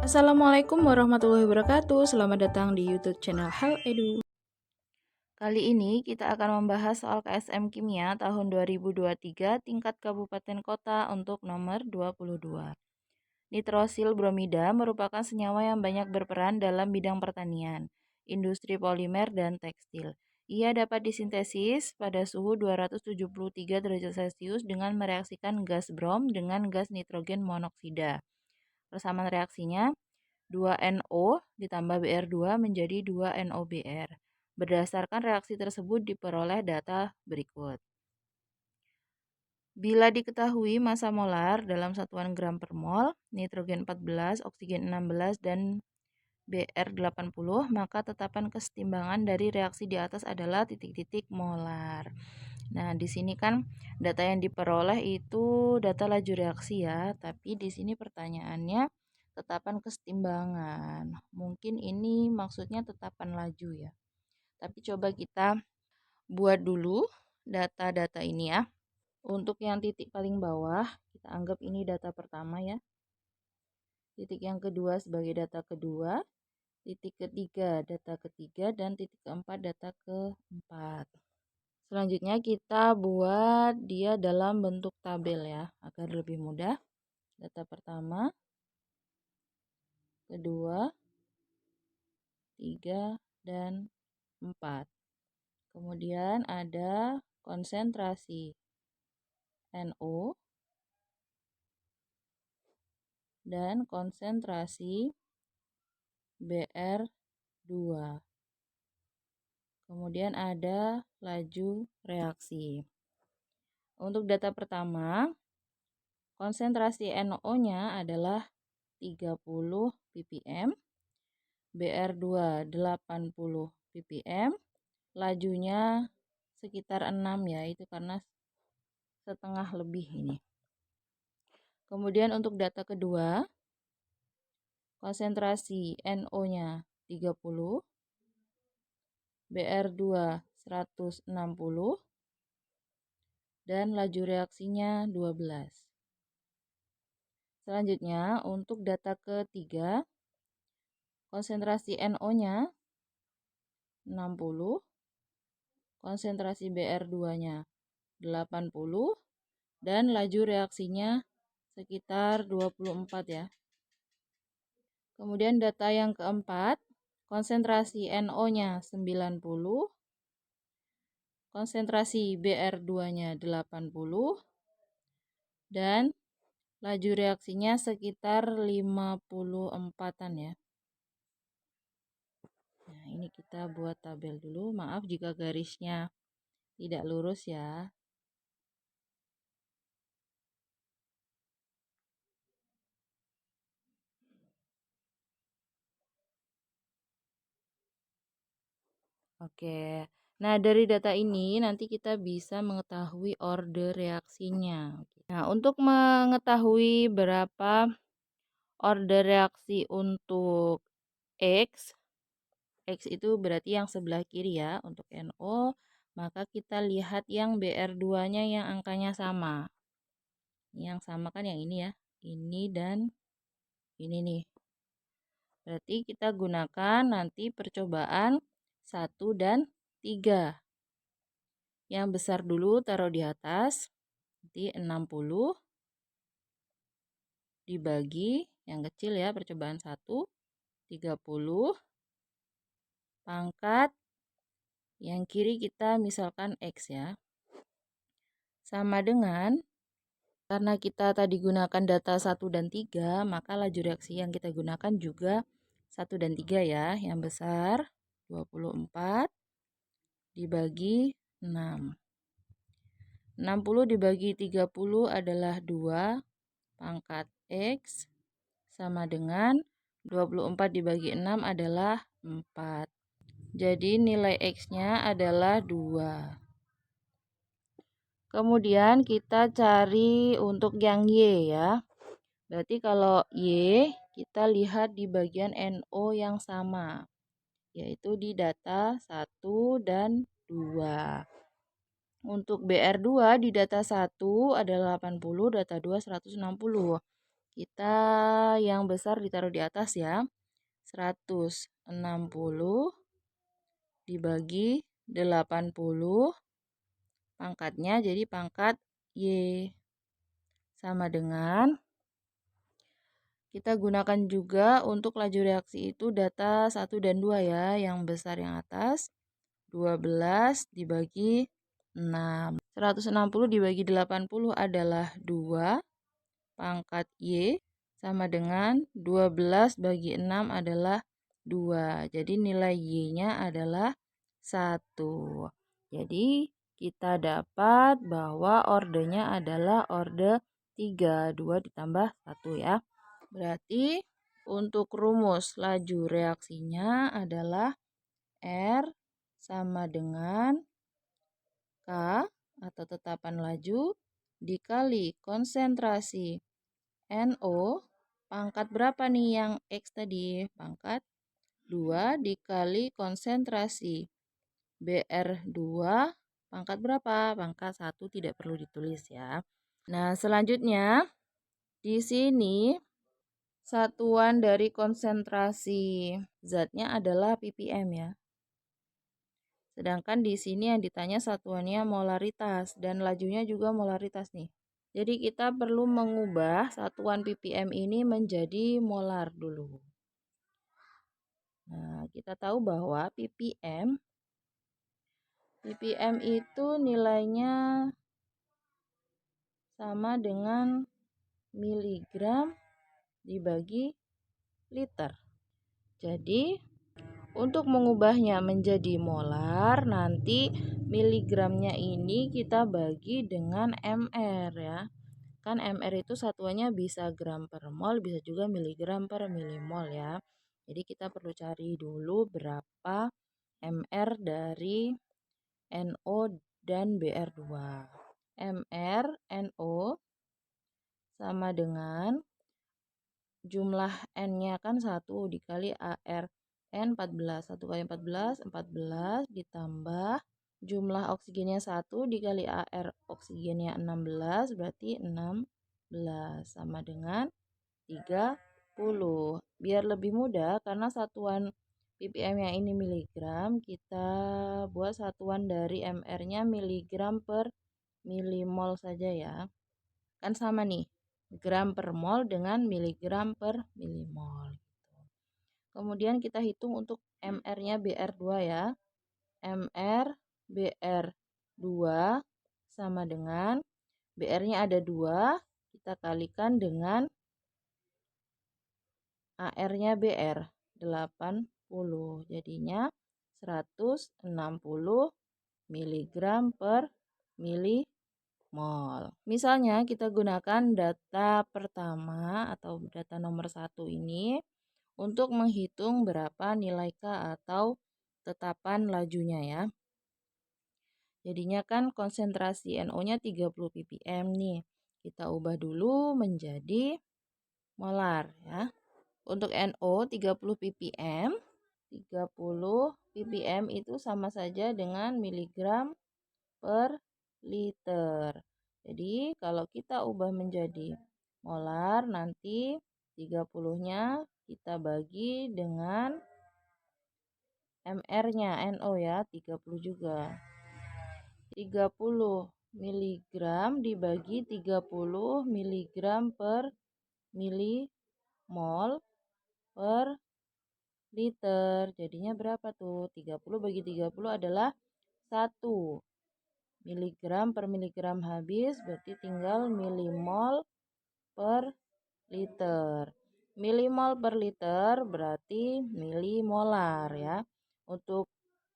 Assalamualaikum warahmatullahi wabarakatuh. Selamat datang di YouTube channel Hal Edu. Kali ini kita akan membahas soal KSM Kimia tahun 2023 tingkat kabupaten kota untuk nomor 22. Nitrosil bromida merupakan senyawa yang banyak berperan dalam bidang pertanian, industri polimer, dan tekstil. Ia dapat disintesis pada suhu 273 derajat Celcius dengan mereaksikan gas brom dengan gas nitrogen monoksida. Persamaan reaksinya 2NO ditambah Br2 menjadi 2NOBr. Berdasarkan reaksi tersebut diperoleh data berikut. Bila diketahui massa molar dalam satuan gram per mol, nitrogen 14, oksigen 16, dan Br 80, maka tetapan kesetimbangan dari reaksi di atas adalah titik-titik molar. Nah, di sini kan data yang diperoleh itu data laju reaksi ya, tapi di sini pertanyaannya tetapan kesetimbangan. Mungkin ini maksudnya tetapan laju ya. Tapi coba kita buat dulu data-data ini ya. Untuk yang titik paling bawah, kita anggap ini data pertama ya. Titik yang kedua sebagai data kedua, titik ketiga data ketiga, dan titik keempat data keempat. Selanjutnya kita buat dia dalam bentuk tabel ya, agar lebih mudah. Data pertama, kedua, 3, dan 4. Kemudian ada konsentrasi NO dan konsentrasi Br2. Kemudian ada laju reaksi. Untuk data pertama, konsentrasi NO-nya adalah 30 ppm, Br2 80 ppm, lajunya sekitar 6 ya, itu karena setengah lebih ini. Kemudian untuk data kedua, konsentrasi NO-nya 30, Br2 160, dan laju reaksinya 12. Selanjutnya untuk data ketiga, konsentrasi NO-nya 60, konsentrasi Br2-nya 80, dan laju reaksinya sekitar 24 ya. Kemudian data yang keempat, konsentrasi NO-nya 90, konsentrasi Br2-nya 80, dan laju reaksinya sekitar 54-an ya. Nah, ini kita buat tabel dulu. Maaf jika garisnya tidak lurus ya. Oke. Nah, dari data ini nanti kita bisa mengetahui order reaksinya. Nah, untuk mengetahui berapa order reaksi untuk X, X itu berarti yang sebelah kiri ya, untuk NO, maka kita lihat yang Br2-nya yang angkanya sama. Yang sama kan yang ini ya, ini dan ini nih. Berarti kita gunakan nanti percobaan 1 dan 3. Yang besar dulu taruh di atas, nanti 60 dibagi, yang kecil ya percobaan 1, 30, pangkat, yang kiri kita misalkan X ya. Sama dengan, karena kita tadi gunakan data 1 dan 3, maka laju reaksi yang kita gunakan juga 1 dan 3 ya. Yang besar 24 dibagi 6. 60 dibagi 30 adalah 2, pangkat X sama dengan 24 dibagi 6 adalah 4. Jadi nilai X-nya adalah 2. Kemudian kita cari untuk yang Y ya. Berarti kalau Y kita lihat di bagian NO yang sama, yaitu di data 1 dan 2. Untuk Br2 di data 1 adalah 80, data 2 160. Kita yang besar ditaruh di atas ya. 160 dibagi 80 pangkatnya jadi pangkat Y sama dengan, kita gunakan juga untuk laju reaksi itu data 1 dan 2 ya, yang besar yang atas 12 dibagi 6. 160 dibagi 80 adalah 2 pangkat Y sama dengan 12 bagi 6 adalah 2. Jadi nilai Y-nya adalah 1. Jadi kita dapat bahwa ordenya adalah orde 3, 2 ditambah 1 ya. Berarti untuk rumus laju reaksinya adalah R sama dengan K atau tetapan laju dikali konsentrasi NO. Pangkat berapa nih yang X tadi? Pangkat 2 dikali konsentrasi BR2. Pangkat berapa? Pangkat 1, tidak perlu ditulis ya. Nah, selanjutnya di sini satuan dari konsentrasi zatnya adalah ppm ya. Sedangkan di sini yang ditanya satuannya molaritas dan lajunya juga molaritas nih. Jadi kita perlu mengubah satuan ppm ini menjadi molar dulu. Nah, kita tahu bahwa ppm itu nilainya sama dengan miligram dibagi liter. Jadi untuk mengubahnya menjadi molar, nanti miligramnya ini kita bagi dengan mr ya. Kan mr itu satuannya bisa gram per mol, bisa juga miligram per milimol ya. Jadi kita perlu cari dulu berapa mr dari NO dan BR2. mr NO sama dengan jumlah N-nya kan 1 dikali AR N 14. 1 kali 14, 14 ditambah jumlah oksigennya 1 dikali AR oksigennya 16, berarti 16 sama dengan 30. Biar lebih mudah karena satuan ppm-nya ini miligram, kita buat satuan dari mr-nya miligram per milimol saja ya. Kan sama nih, gram per mol dengan miligram per milimol. Kemudian kita hitung untuk mr-nya BR2 ya. mr BR2 sama dengan BR-nya ada 2, kita kalikan dengan AR-nya BR 80. Jadinya 160 mg per milimol. Misalnya kita gunakan data pertama atau data nomor 1 ini untuk menghitung berapa nilai K atau tetapan lajunya ya. Jadinya kan konsentrasi NO-nya 30 ppm nih. Kita ubah dulu menjadi molar ya. Untuk NO 30 ppm, 30 ppm itu sama saja dengan miligram per liter. Jadi kalau kita ubah menjadi molar, nanti 30-nya kita bagi dengan mr-nya NO ya, 30 juga. 30 miligram dibagi 30 miligram per milimol per liter. Jadinya berapa tuh? 30 bagi 30 adalah 1 miligram per miligram habis, berarti tinggal milimol per liter. Milimol per liter berarti milimolar ya. Untuk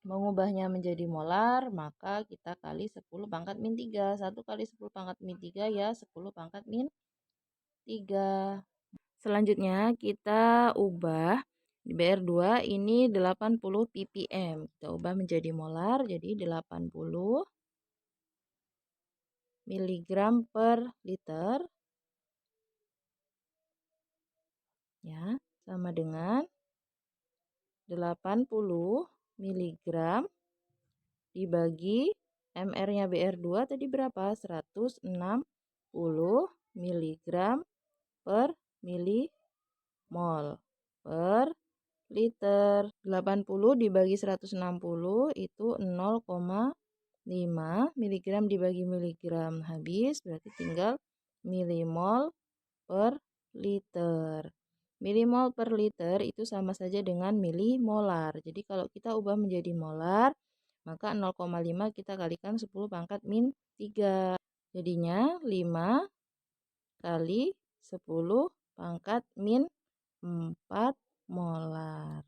mengubahnya menjadi molar, maka kita kali 10 pangkat min 3. 1 kali 10 pangkat min 3 ya 10 pangkat min 3. Selanjutnya kita ubah di BR2 ini 80 ppm. Kita ubah menjadi molar jadi 80 miligram per liter ya, sama dengan 80 miligram dibagi mr-nya BR2 tadi berapa? 160 miligram per milimol per liter. 80 dibagi 160 itu 0,5 miligram dibagi miligram. Habis, berarti tinggal milimol per liter. Milimol per liter itu sama saja dengan milimolar. Jadi kalau kita ubah menjadi molar, maka 0,5 kita kalikan 10 pangkat min 3. Jadinya 5 kali 10 pangkat min 4 molar.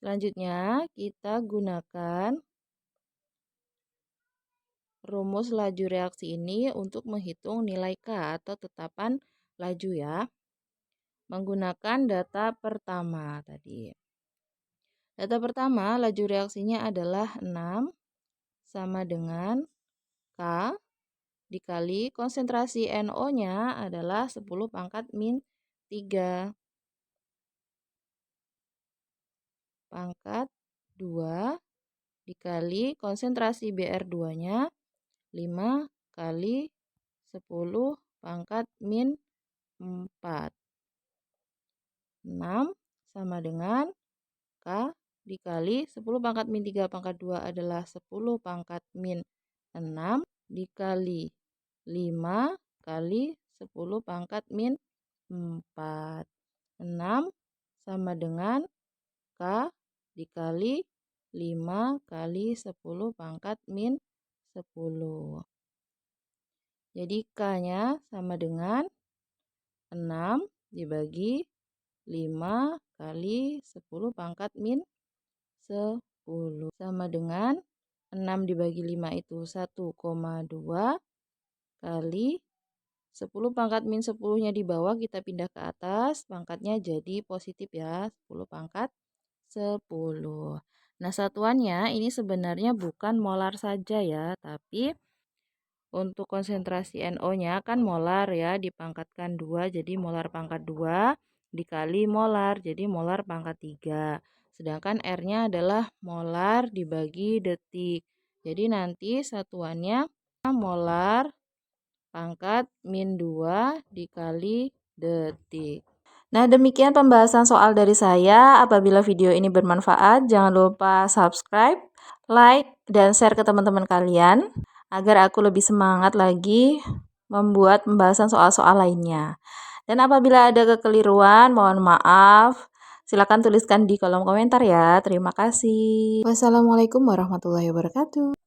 Selanjutnya kita gunakan rumus laju reaksi ini untuk menghitung nilai K atau tetapan laju ya. Menggunakan data pertama tadi. Data pertama, laju reaksinya adalah 6 sama dengan K dikali konsentrasi NO-nya adalah 10 pangkat min 3 pangkat 2 dikali konsentrasi Br2-nya 5 kali 10 pangkat min 4. 6 sama dengan K dikali 10 pangkat min 3 pangkat 2 adalah 10 pangkat min 6 dikali 5 kali 10 pangkat min 4. 6 sama dengan K dikali 5 kali 10 pangkat min 10. Jadi K-nya sama dengan 6 dibagi 5 kali 10 pangkat min 10. Sama dengan 6 dibagi 5 itu 1,2 kali 10 pangkat min 10-nya di bawah kita pindah ke atas, pangkatnya jadi positif ya, 10 pangkat 10. Nah, satuannya ini sebenarnya bukan molar saja ya, tapi untuk konsentrasi NO-nya kan molar ya, dipangkatkan 2 jadi molar pangkat 2 dikali molar jadi molar pangkat 3. Sedangkan R-nya adalah molar dibagi detik. Jadi nanti satuannya molar pangkat min 2 dikali detik. Nah, demikian pembahasan soal dari saya. Apabila video ini bermanfaat, jangan lupa subscribe, like, dan share ke teman-teman kalian agar aku lebih semangat lagi membuat pembahasan soal-soal lainnya. Dan apabila ada kekeliruan, mohon maaf. Silakan tuliskan di kolom komentar ya. Terima kasih. Wassalamualaikum warahmatullahi wabarakatuh.